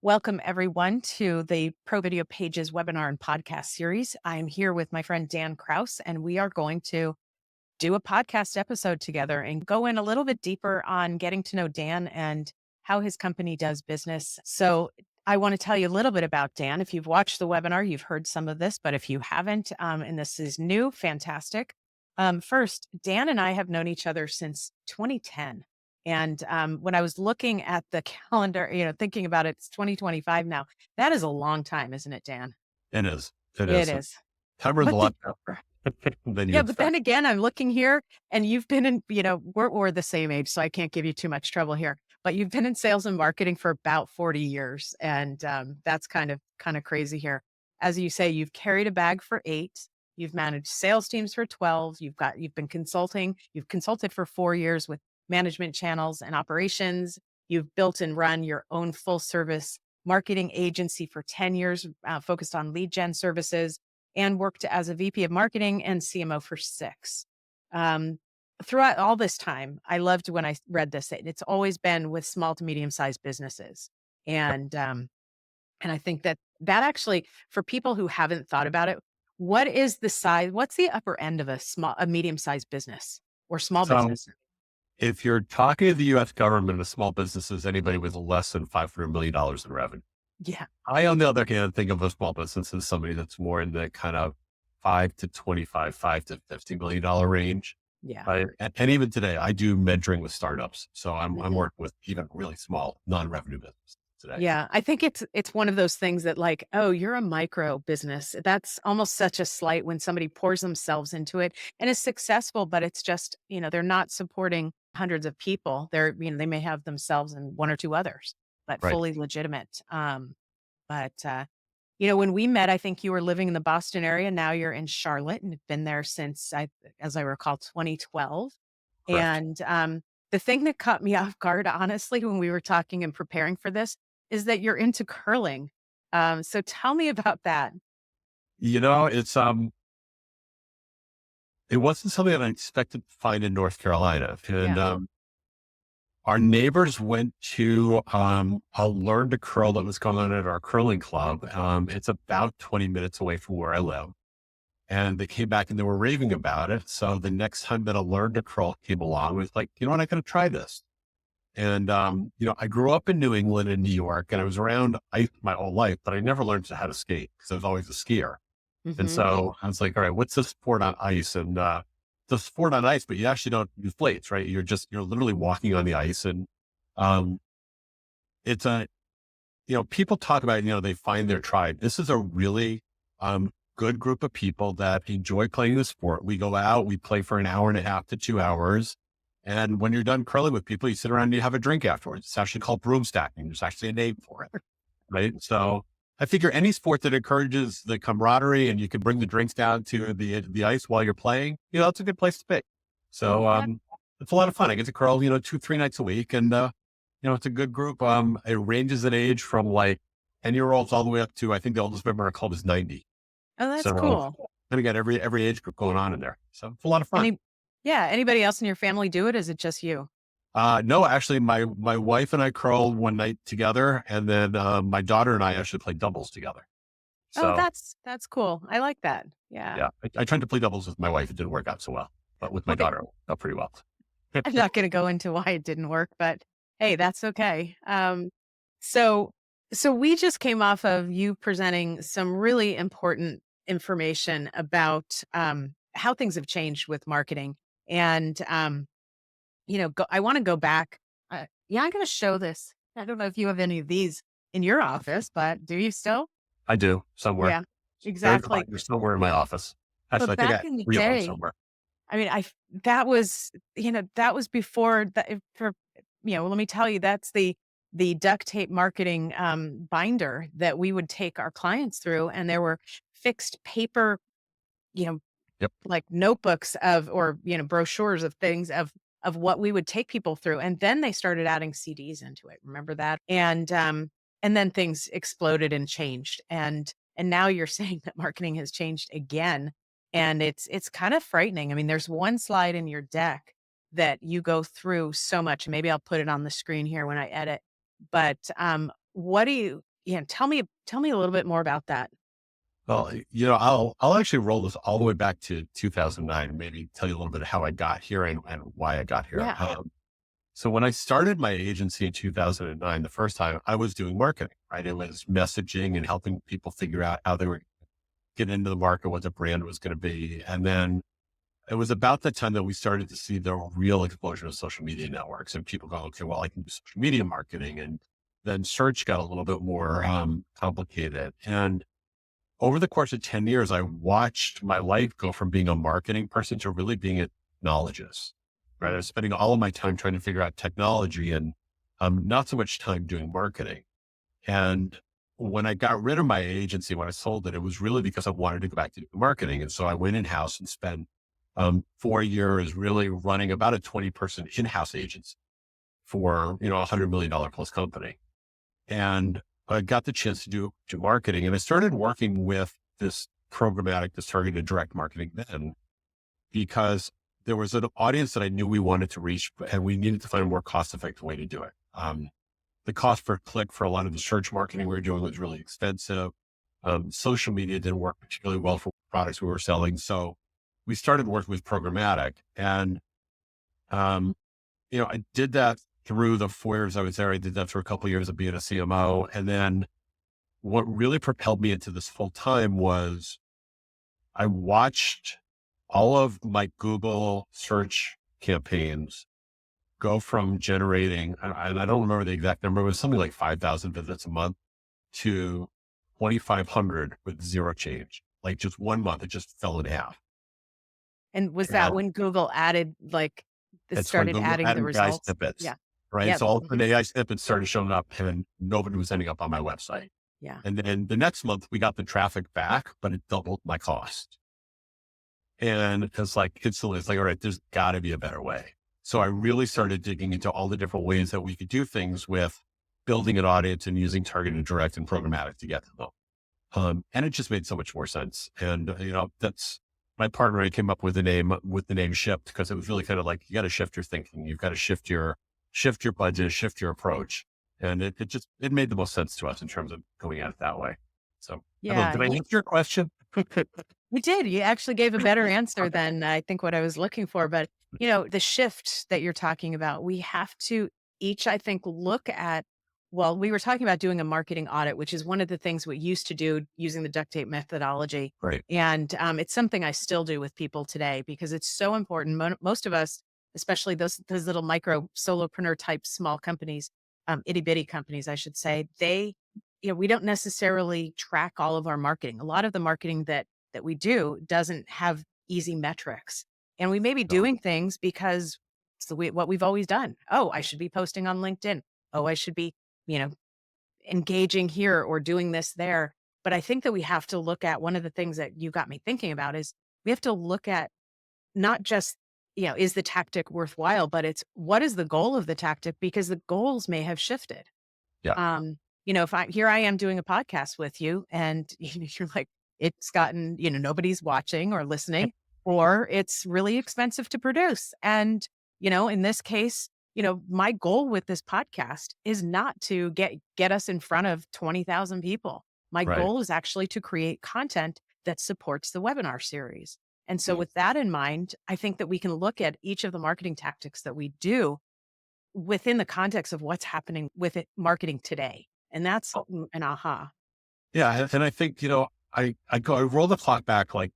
Welcome, everyone, to the Pro Video Pages webinar and podcast series. I'm here with my friend Dan Kraus, and we are going to do a podcast episode together and go in a little bit deeper on getting to know Dan and how his company does business. So, I want to tell you a little bit about Dan. If you've watched the webinar, you've heard some of this, but if you haven't, and this is new, fantastic. First, Dan and I have known each other since 2010. And when I was looking at the calendar, thinking about it, it's 2025 now. That is a long time, isn't it, Dan? It is. It It is. is. Time runs a But the, lot faster than you yeah, but then expect. again, I'm looking here and you've been in, we're the same age, so I can't give you too much trouble here. But you've been in sales and marketing for about 40 years. And that's kind of crazy here. As you say, you've carried a bag for 8. You've managed sales teams for 12. You've been consulting. You've consulted for 4 years with management channels and operations. You've built and run your own full service marketing agency for 10 years, focused on lead gen services, and worked as a VP of marketing and CMO for 6. Um, Throughout all this time, I loved when I read this. It's always been with small to medium sized businesses, and I think that actually, for people who haven't thought about it, what is the size? What's the upper end of a medium sized business or small So business? if you're talking to the US government and small businesses, anybody with less than $500 million in revenue. Yeah, I, on the other hand, think of a small business as somebody that's more in the kind of 5 to range. yeah. And even today, I do mentoring with startups. So I'm Mhm. working with even really small non-revenue business today. Yeah, I think it's one of those things that like, oh, you're a micro business. That's almost such a slight when somebody pours themselves into it and is successful, but it's just, they're not supporting hundreds of people. They may have themselves and one or two others, but Right. fully legitimate. But when we met, I think you were living in the Boston area. Now you're in Charlotte and have been there since as I recall, 2012. Correct. And the thing that caught me off guard, honestly, when we were talking and preparing for this, is that you're into curling. So tell me about that. It's it wasn't something that I expected to find in North Carolina. And Yeah. our neighbors went to a learn to curl that was going on at our curling club. It's about 20 minutes away from where I live. And they came back and they were raving about it. So the next time that a learn to curl came along, it was like, you know what, I got to try this. And, I grew up in New England and New York, and I was around ice my whole life, but I never learned how to skate because I was always a skier. And Hmm. so I was like, all right, what's the sport on ice? And the sport on ice, but you actually don't use blades, right? You're literally walking on the ice. And um, it's people talk about, they find their tribe. This is a really good group of people that enjoy playing the sport. We go out, we play for an hour and a half to 2 hours. And when you're done curling with people, you sit around and you have a drink afterwards. It's actually called broom stacking. There's actually a name for it. Right. So I figure any sport that encourages the camaraderie and you can bring the drinks down to the ice while you're playing, that's a good place to be. So Yeah. it's a lot of fun. I get to curl, 2, 3 nights a week. And it's a good group. It ranges in age from like 10-year-olds all the way up to, I think the oldest member of our club is 90. Oh, that's So cool. kind of got every age group going on in there. So it's a lot of fun. Any, yeah. Anybody else in your family do it? Is it just you? No, actually, my wife and I curled one night together, and then my daughter and I actually played doubles together. Oh, So that's cool. I like that. Yeah. yeah, I tried to play doubles with my wife. It didn't work out so well, but with my Okay. daughter, it worked out pretty well. I'm not going to go into why it didn't work, but hey, that's okay. So, so we just came off of you presenting some really important information about how things have changed with marketing, and I want to go back. Yeah, I'm going to show this. I don't know if you have any of these in your office, but do you still? I do somewhere. Yeah, They're exactly. somewhere in my office. Actually, But I think I back have in the 3 of them day, somewhere. I mean, that was before that for, let me tell you, that's the duct tape marketing binder that we would take our clients through. And there were fixed paper, you know, Yep. like notebooks or, brochures of things of what we would take people through. And then they started adding CDs into it. Remember that? And then things exploded and changed. And now you're saying that marketing has changed again. And it's kind of frightening. I mean, there's one slide in your deck that you go through so much. Maybe I'll put it on the screen here when I edit. But what do Yeah, tell me a little bit more about that. Well, I'll actually roll this all the way back to 2009, maybe tell you a little bit of how I got here and why I got here. Yeah. So when I started my agency in 2009, the first time I was doing marketing, right? It was messaging and helping people figure out how they were getting into the market, what the brand was going to be. And then it was about the time that we started to see the real explosion of social media networks and people go, okay, well, I can do social media marketing. And then search got a little bit more complicated. And over the course of 10 years, I watched my life go from being a marketing person to really being a technologist, right? I Mm. was spending all of my time trying to figure out technology and not so much time doing marketing. And when I got rid of my agency, when I sold it, it was really because I wanted to go back to doing marketing. And so I went in-house and spent 4 years really running about a 20-person in-house agency for, $100 million plus company. And I got the chance to do marketing, and I started working with this programmatic, this targeted direct marketing then, because there was an audience that I knew we wanted to reach, and we needed to find a more cost effective way to do it. The cost per click for a lot of the search marketing we were doing was really expensive. Social media didn't work particularly well for products we were selling. So we started working with programmatic, and um, I did that through the 4 years I was there. I did that for a couple of years of being a CMO. And then what really propelled me into this full time was I watched all of my Google search campaigns go from generating, and I don't remember the exact number, it was something like 5,000 visits a month to 2,500 with zero change. Like just 1 month, it just fell in half. And was that And when Google added, like, it it's when started Google adding the added AI results? snippets, Yeah. right? Yeah. So all of Mhm. the AI snippets started showing up and nobody was ending up on my website. Yeah. And then the next month we got the traffic back, but it doubled my cost. And it's like, all right, there's gotta be a better way. So I really started digging into all the different ways that we could do things with building an audience and using targeted direct and programmatic to get to them. And it just made so much more sense. And, that's my partner. I came up with the name Shift because it was really kind of like, you got to shift your thinking. You've got to shift your budget, shift your approach. And it made the most sense to us in terms of going at it that way. So I don't know. Yeah. Did I answer your question? You did. You actually gave a better answer than I think what I was looking for. But, the shift that you're talking about, we have to each, I think, look at, well, we were talking about doing a marketing audit, which is one of the things we used to do using the duct tape methodology. Right. And it's something I still do with people today because it's so important. Most of us, especially those little micro solopreneur type small companies, itty bitty companies, I should say, we don't necessarily track all of our marketing. A lot of the marketing that we do doesn't have easy metrics. And we may be No. doing things because it's what we've always done. Oh, I should be posting on LinkedIn. Oh, I should be, you know, engaging here or doing this there. But I think that we have to look at one of the things that you got me thinking about is we have to look at not just, is the tactic worthwhile, but it's what is the goal of the tactic because the goals may have shifted. Yeah. Um, if I am doing a podcast with you and you're like, it's gotten, nobody's watching or listening, or it's really expensive to produce. And, in this case, my goal with this podcast is not to get us in front of 20,000 people. My Right. goal is actually to create content that supports the webinar series. And so Mm. with that in mind, I think that we can look at each of the marketing tactics that we do within the context of what's happening with it marketing today. And that's an aha. Yeah. And I think, I roll the clock back like,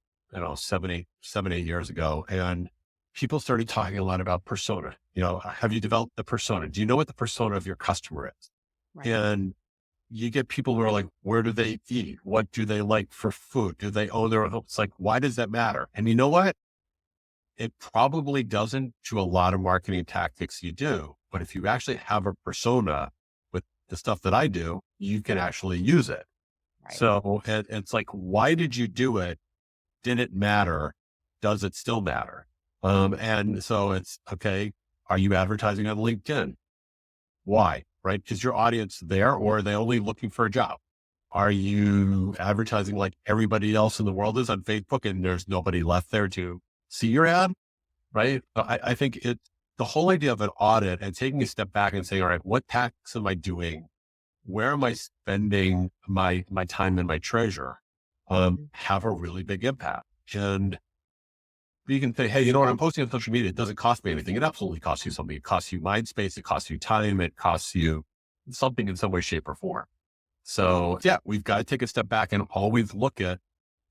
7, 8 years ago, and people started talking a lot about persona. Have you developed the persona? Do you know what the persona of your customer is? Right. And you get people who are like, where do they eat? What do they like for food? Do they own their own home? It's like, why does that matter? And you know what? It probably doesn't to a lot of marketing tactics you do. But if you actually have a persona with the stuff that I do, you can actually use it. Right. So it's like, why did you do it? Did it matter? Does it still matter? And so it's okay. Are you advertising on LinkedIn? Why? Right? Is your audience there or are they only looking for a job? Are you advertising like everybody else in the world is on Facebook and there's nobody left there to see your ad? Right. I think the whole idea of an audit and taking a step back and saying, all right, what tactics am I doing where am I spending my time and my treasure, Mhm. have a really big impact. And you can say, hey, you know what? I'm posting on social media. It doesn't cost me anything. It absolutely costs you something. It costs you mind space. It costs you time. It costs you something in some way, shape, or form. So yeah, we've got to take a step back and always look at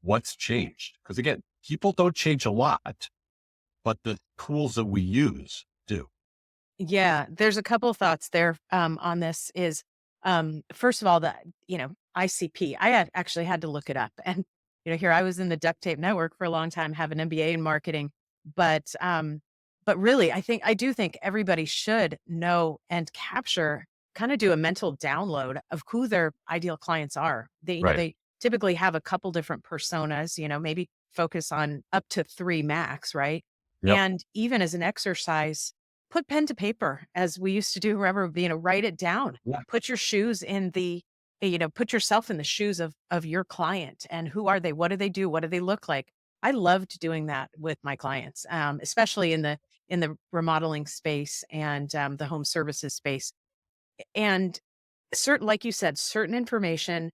what's changed. Because again, people don't change a lot, but the tools that we use do. Yeah, there's a couple of thoughts there on this is first of all the ICP. Actually had to look it up, and here I was in the duct tape network for a long time, have an MBA in marketing, but really I do think everybody should know and capture, kind of do a mental download of who their ideal clients are. Right. They typically have a couple different personas, maybe focus on up to three max, right? Yep. And even as an exercise, put pen to paper as we used to do, remember, write it down. Yeah. Put your shoes in the, put yourself in the shoes of your client, and who are they? What do they do? What do they look like? I loved doing that with my clients, especially in the remodeling space and the home services space. And certain, like you said, certain information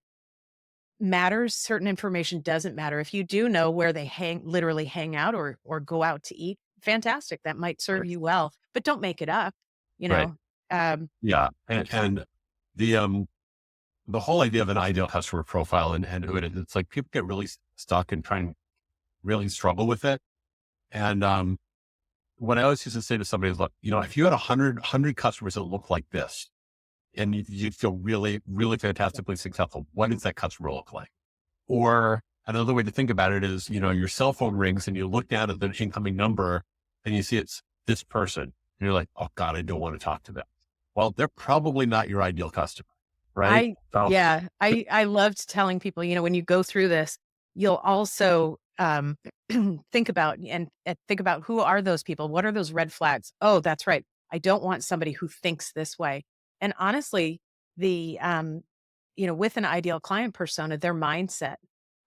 matters, certain information doesn't matter. If you do know where they literally hang out or go out to eat, fantastic. That might serve Right. you well, but don't make it up, you Right. know. Um, Yeah. And the, the whole idea of an ideal customer profile and who it is, it's like people get really stuck and trying really struggle with it. And, what I always used to say to somebody is, look, if you had a hundred customers that look like this, and you feel really, really fantastically successful, what does that customer look like? Or another way to think about it is, your cell phone rings and you look down at the incoming number and you see it's this person. And you're like, oh God, I don't want to talk to them. Well, they're probably not your ideal customer, right? I So, Yeah, I loved telling people, when you go through this, you'll also think about who are those people? What are those red flags? Oh, that's right. I don't want somebody who thinks this way. And honestly, the with an ideal client persona, their mindset,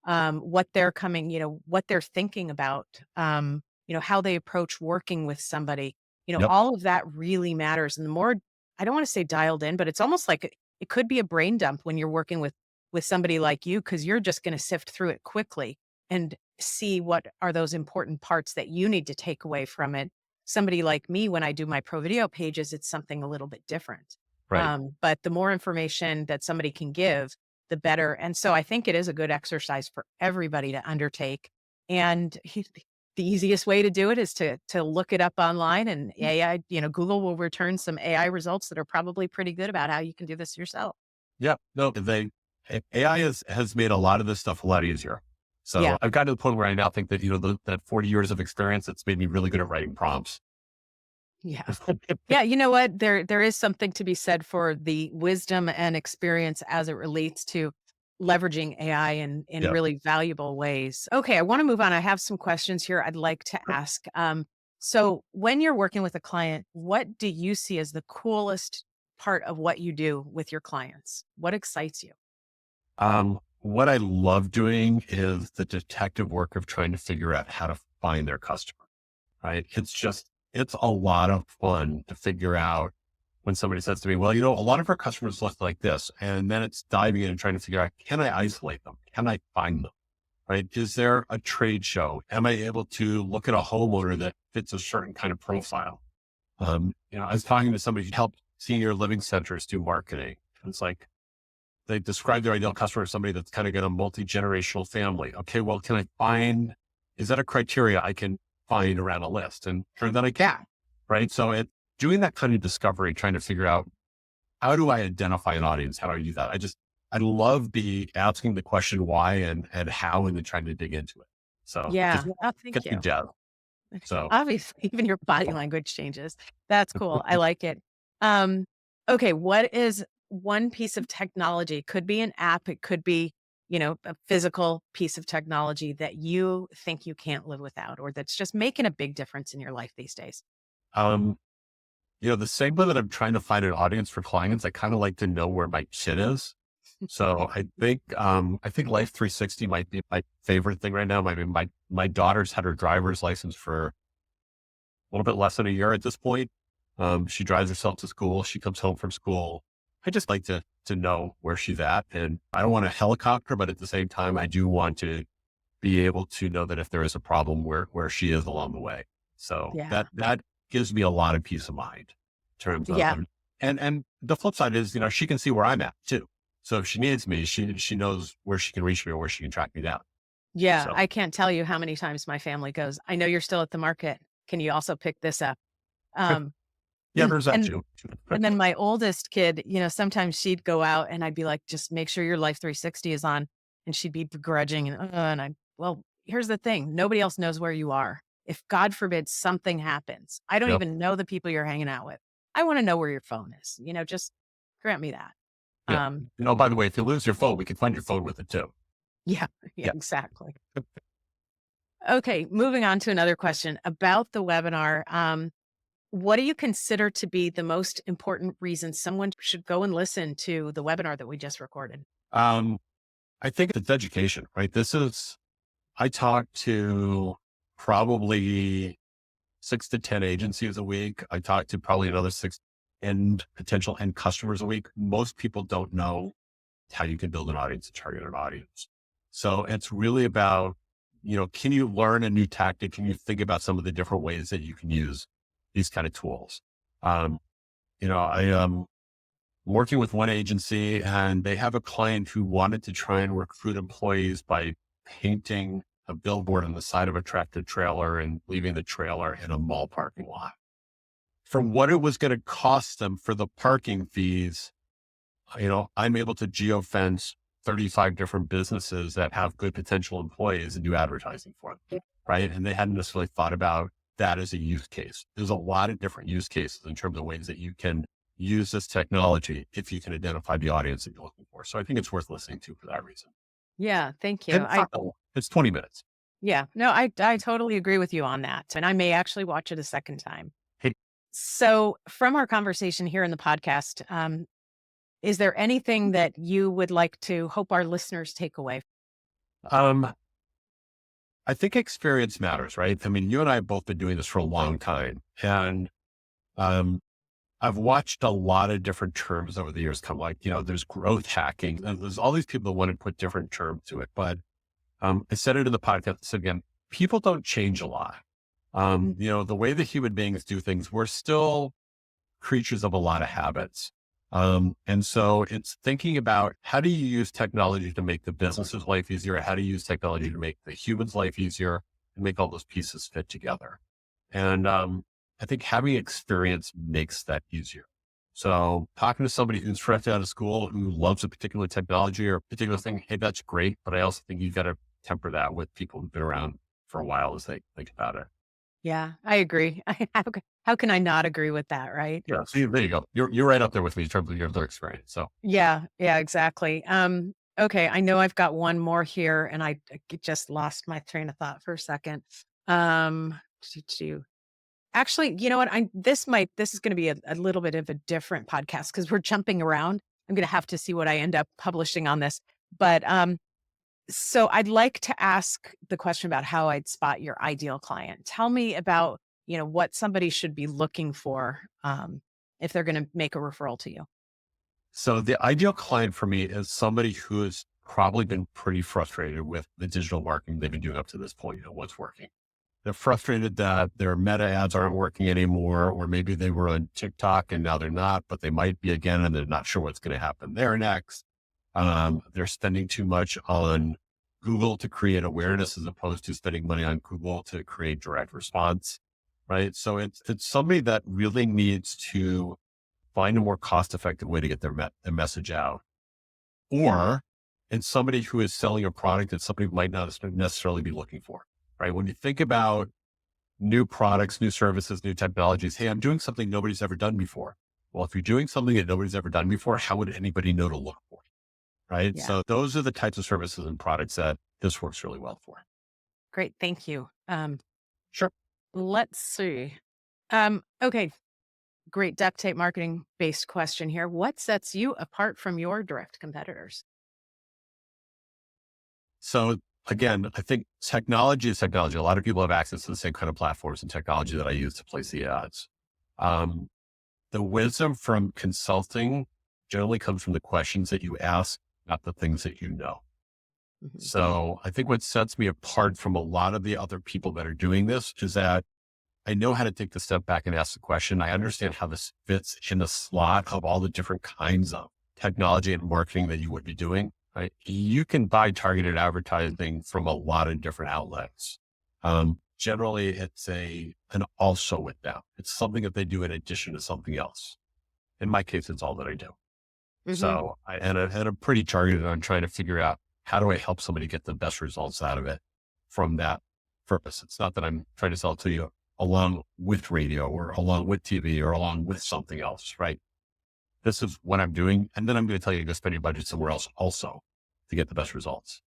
what they're coming, what they're thinking about, how they approach working with somebody, yep. all of that really matters. And the more, I don't want to say dialed in, but it's almost like it could be a brain dump when you're working with somebody like you, because you're just going to sift through it quickly and see what are those important parts that you need to take away from it. Somebody like me, when I do my pro video pages, it's something a little bit different. Right. But the more information that somebody can give, the better. And so I think it is a good exercise for everybody to undertake. And the easiest way to do it is to look it up online, and AI, Google will return some AI results that are probably pretty good about how you can do this yourself. Yeah. No, AI has made a lot of this stuff a lot easier. So Yeah. I've gotten to the point where I now think that, that 40 years of experience, it's made me really good at writing prompts. Yeah. Yeah, you know what? There is something to be said for the wisdom and experience as it relates to leveraging AI in Yeah. really valuable ways. Okay, I want to move on. I have some questions here I'd like to ask. So when you're working with a client, what do you see as the coolest part of what you do with your clients? What excites you? What I love doing is the detective work of trying to figure out how to find their customer, right? It's a lot of fun to figure out when somebody says to me, well, a lot of our customers look like this. And then it's diving in and trying to figure out, can I isolate them? Can I find them? Right? Is there a trade show? Am I able to look at a homeowner that fits a certain kind of profile? I was talking to somebody who helped senior living centers do marketing. It's like, they describe their ideal customer as somebody that's kind of got a multi-generational family. Okay, well, is that a criteria I can find around a list? And turns out I can, right? So doing that kind of discovery, trying to figure out, how do I identify an audience? How do I do that? I love asking the question why and how, and then trying to dig into it. So Yeah. just Oh, thank gets me you. jazzed. So Obviously, even your body language changes. That's cool. I like it. Um, okay, what is one piece of technology? Could be an app, it could be, a physical piece of technology that you think you can't live without, or that's just making a big difference in your life these days. um, the same way that I'm trying to find an audience for clients, I kind of like to know where my kid is. So I think Life 360 might be my favorite thing right now. I mean, my daughter's had her driver's license for a little bit less than a year at this point. She drives herself to school. She comes home from school. I just like to to know where she's at. And I don't want to helicopter, but at the same time, I do want to be able to know that if there is a problem where she is along the way. So Yeah. that gives me a lot of peace of mind in terms Yeah. of, and the flip side is, she can see where I'm at too. So if she needs me, she knows where she can reach me or where she can track me down. Yeah. So I can't tell you how many times my family goes, I know you're still at the market. Can you also pick this up? Um, yeah, there's that and too. And then my oldest kid, sometimes she'd go out and I'd be like, just make sure your Life 360 is on. And she'd be begrudging. Well, here's the thing. Nobody else knows where you are. If God forbid something happens, I don't Yep. even know the people you're hanging out with. I want to know where your phone is, just grant me that. Yeah. Um, By the way, if you lose your phone, we can find your phone with it too. yeah, yeah, Yeah. exactly. Okay. Moving on to another question about the webinar. What do you consider to be the most important reason someone should go and listen to the webinar that we just recorded? Um, I think it's education, right? I talk to probably 6 to 10 agencies a week. I talk to probably another six potential end customers a week. Most people don't know how you can build an audience and target an audience. So it's really about, can you learn a new tactic? Can you think about some of the different ways that you can use these kind of tools? I am working with one agency and they have a client who wanted to try and recruit employees by painting a billboard on the side of a tractor trailer and leaving the trailer in a mall parking lot. For what it was going to cost them for the parking fees, I'm able to geofence 35 different businesses that have good potential employees and do advertising for them. Right. And they hadn't necessarily thought about that as a use case. There's a lot of different use cases in terms of ways that you can use this technology if you can identify the audience that you're looking for. So I think it's worth listening to for that reason. Yeah, thank you. And it's 20 minutes. Yeah, no, I totally agree with you on that. And I may actually watch it a second time. Hey, So from our conversation here in the podcast, is there anything that you would like to hope our listeners take away? I think experience matters, right? I mean, you and I have both been doing this for a long time. And I've watched a lot of different terms over the years come there's growth hacking and there's all these people that want to put different terms to it. But I said it in the podcast. So again, people don't change a lot. The way that human beings do things, we're still creatures of a lot of habits. And so it's thinking about how do you use technology to make the business's life easier? How do you use technology to make the human's life easier and make all those pieces fit together? And I think having experience makes that easier. So talking to somebody who's fresh out of school, who loves a particular technology or a particular thing, hey, that's great. But I also think you've got to temper that with people who've been around for a while as they think about it. Yeah, I agree. How can I not agree with that, right? Yeah. So there you go. You're right up there with me in terms of your experience. So Yeah, yeah, exactly. Okay, I know I've got one more here, and just lost my train of thought for a second. Um, Actually, you know what? This is going to be a little bit of a different podcast because we're jumping around. I'm going to have to see what I end up publishing on this. But so I'd like to ask the question about how I'd spot your ideal client. Tell me about, what somebody should be looking for if they're going to make a referral to you. So the ideal client for me is somebody who has probably been pretty frustrated with the digital marketing they've been doing up to this point, what's working. They're frustrated that their meta ads aren't working anymore, or maybe they were on TikTok and now they're not, but they might be again, and they're not sure what's going to happen there next. They're spending too much on Google to create awareness as opposed to spending money on Google to create direct response, right? So it's somebody that really needs to find a more cost-effective way to get their message out. Or it's somebody who is selling a product that somebody might not necessarily be looking for, right? When you think about new products, new services, new technologies, hey, I'm doing something nobody's ever done before. Well, if you're doing something that nobody's ever done before, how would anybody know to look for it, right? Yeah. So those are the types of services and products that this works really well for. Great. Thank you. Sure. Let's see. Okay. Great duct tape marketing based question here. What sets you apart from your direct competitors? So again, I think technology is technology. A lot of people have access to the same kind of platforms and technology that I use to place the ads. The wisdom from consulting generally comes from the questions that you ask, not the things that you know. Mhm. So I think what sets me apart from a lot of the other people that are doing this is that I know how to take the step back and ask the question. I understand how this fits in the slot of all the different kinds of technology and marketing that you would be doing. Right? You can buy targeted advertising from a lot of different outlets. Generally, it's an also with them. It's something that they do in addition to something else. In my case, it's all that I do. Mhm. So I'm pretty targeted on trying to figure out how do I help somebody get the best results out of it from that purpose. It's not that I'm trying to sell it to you along with radio or along with TV or along with something else, right? This is what I'm doing. And then I'm going to tell you to go spend your budget somewhere else also to get the best results.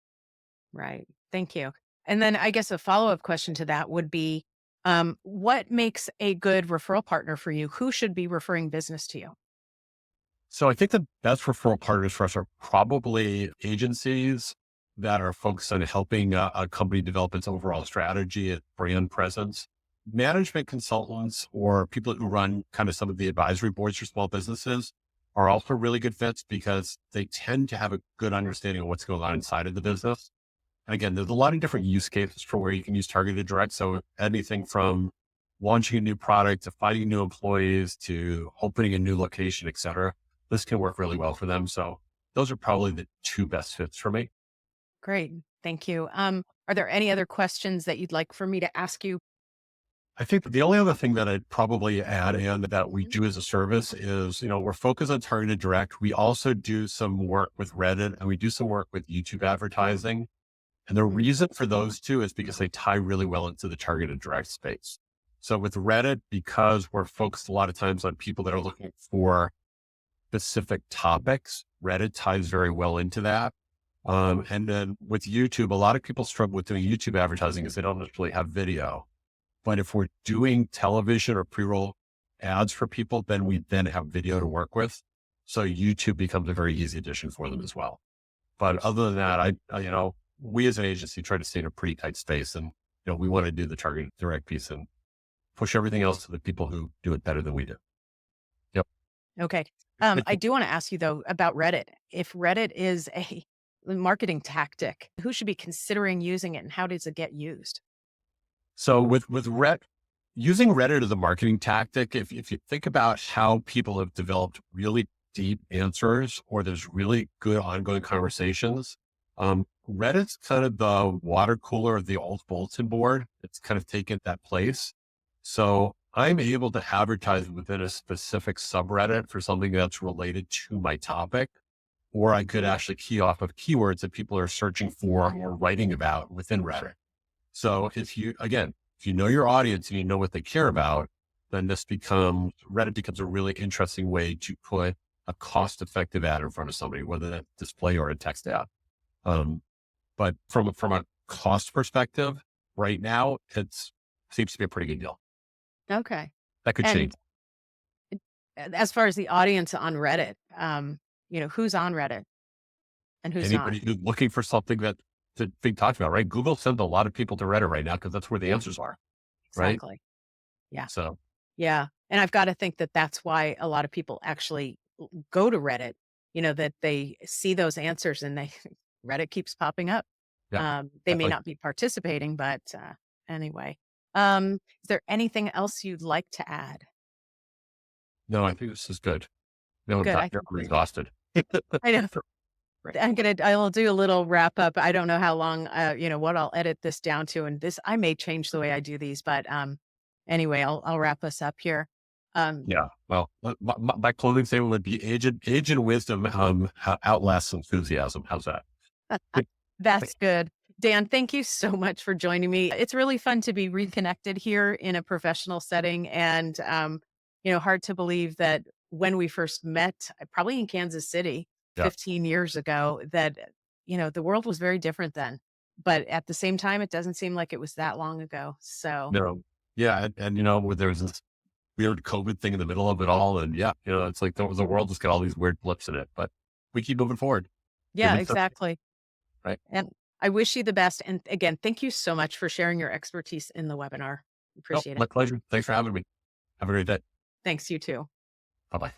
Right. Thank you. And then I guess a follow-up question to that would be, what makes a good referral partner for you? Who should be referring business to you? So I think the best referral partners for us are probably agencies that are focused on helping a company develop its overall strategy, its brand presence. Management consultants or people who run kind of some of the advisory boards for small businesses are also really good fits because they tend to have a good understanding of what's going on inside of the business. And again, there's a lot of different use cases for where you can use targeted direct. So anything from launching a new product to finding new employees to opening a new location, et cetera. This can work really well for them. So those are probably the two best fits for me. Great. Thank you. Are there any other questions that you'd like for me to ask you? I think the only other thing that I'd probably add in that we Mhm. do as a service is, we're focused on targeted direct. We also do some work with Reddit and we do some work with YouTube advertising. And the Mhm. reason for those two is because they tie really well into the targeted direct space. So with Reddit, because we're focused a lot of times on people that are looking for specific topics, Reddit ties very well into that. And then with YouTube, a lot of people struggle with doing YouTube advertising because they don't necessarily have video. But if we're doing television or pre-roll ads for people, then we then have video to work with. So YouTube becomes a very easy addition for them as well. But other than that, we as an agency try to stay in a pretty tight space and, we want to do the targeted direct piece and push everything else to the people who do it better than we do. Yep. Okay. I do want to ask you though about Reddit. If Reddit is a marketing tactic, who should be considering using it and how does it get used? So with using Reddit as a marketing tactic, if you think about how people have developed really deep answers or there's really good ongoing conversations, Reddit's kind of the water cooler of the old bulletin board. It's kind of taken that place. So I'm able to advertise within a specific subreddit for something that's related to my topic, or I could actually key off of keywords that people are searching for or writing about within Reddit. So if you know your audience and you know what they care about, then Reddit becomes a really interesting way to put a cost effective ad in front of somebody, whether that's display or a text ad. Um, but from a cost perspective, right now, seems to be a pretty good deal. Okay. That could change. And as far as the audience on Reddit, who's on Reddit and who's not? Anybody who's looking for something that's being talked about, right? Google sends a lot of people to Reddit right now because that's where the Yeah, answers are, right? exactly. Yeah. So Yeah. And I've got to think that that's why a lot of people actually go to Reddit, that they see those answers and Reddit keeps popping up. yeah, They may definitely. not be participating, but anyway. Is there anything else you'd like to add? No, I think this is good. No, in Good. fact, I'm exhausted. I know. Right. I'll do a little wrap up. I don't know how long, what I'll edit this down to. And I may change the way I do these, but anyway, I'll wrap us up here. Um, Yeah. Well, my clothing statement would be age and wisdom outlasts enthusiasm. How's that? That's good. Dan, thank you so much for joining me. It's really fun to be reconnected here in a professional setting. And, hard to believe that when we first met, probably in Kansas City Yeah. 15 years ago, that, the world was very different then. But at the same time, it doesn't seem like it was that long ago. So, No. Yeah. And there was this weird COVID thing in the middle of it all. And yeah, it's like the world just got all these weird blips in it, but we keep moving forward. yeah, Human centered, exactly. right? And I wish you the best. And again, thank you so much for sharing your expertise in the webinar. Oh, Appreciate it. my pleasure. Thanks for having me. Have a great day. Thanks, you too. Bye bye.